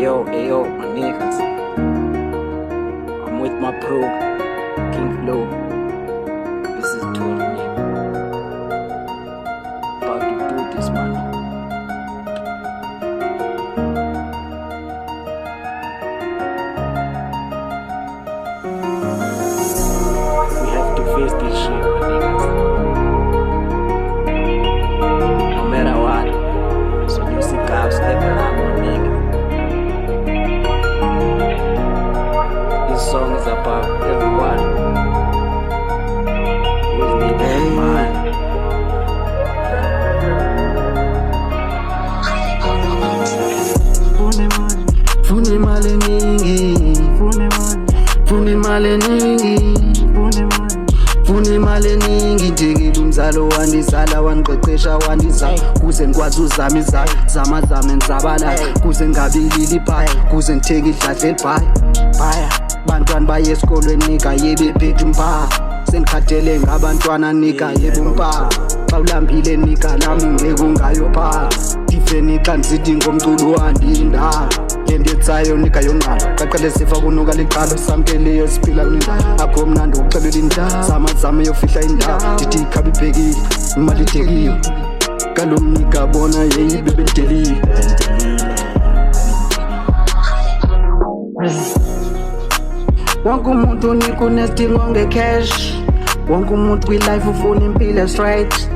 Ayo, my niggas. I'm with my bro, King Flow. This is 12 me. About to do this, man. We have to face this shit, my niggas. No matter what. So you see cops stepping up, my nigga. This song is about everyone who's needing man. Fune mali ningi, fune mali ningi, njengile umzalo wandizala wangiqeqesha wandiza kuze ngikwazi uzama izalo zama ngizabala kuze ngingabilili ibhaya kuze ngithenge idladla elibhaya bantwana baye esikolweni nika yebe phethe umpha sengikhathele ngabantwana nika yebe umpha xa ulambile nika lami ngeke ungayopha tifeni xa ndisithi ngomculo wandindaba lendiyenzayo nika yonqalo qaqele sifa kunuka liqalo samkeleyo siphila kunindawo apho mnandi ukuxelela indaba zama yofihla indaba ndithi ikhabi ibhekile imali idekiwe kalomnika bona yeyi bebedelile wonke umuntu unika unesidingo ngecash wonke umuntu kwi-life ufuna impilo straight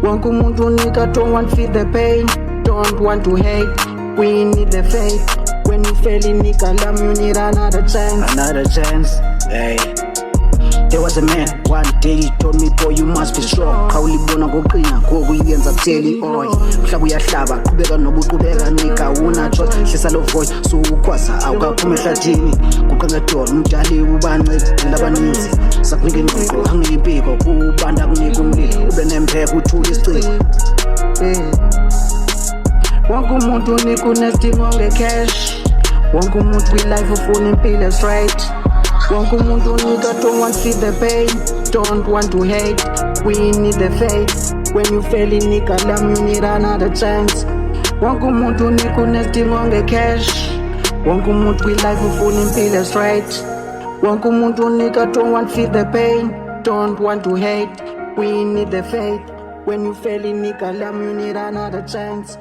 wonke umuntu unika don't want to feel the pain don't want to hate we need the faith when you fail in nika lam you need another chance hey. There was a man, one day he told me, boy, you must be strong. Khawulibona ngoqina, ngoku yenza kutheli oy. Mhlaba uyahlaba, qhubeka nobuqhubeka nika unacho. Hlisa lo voice, suukhwasa awukaphuma ehlathini. Kuqengedolo umdali ubancedile abaninzi. Sakunika ingqoqo, angike impiko, kubanda kunika umlilo. Ube nempheko uthula isiciko. Wonke umuntu unika unesidingo ngecash. Wonke umuntu kwi-life ufuna impilo straight. Wonke umuntu unika don't want to feel the pain don't want to hate we need the faith when you fail in nika lam you need another chance wonke umuntu unika unesidingo ngecash wonke umuntu kwi-life ufuna impilo straight wonke umuntu unika don't want to feel the pain don't want to hate we need the faith when you fail in nika lam you need another chance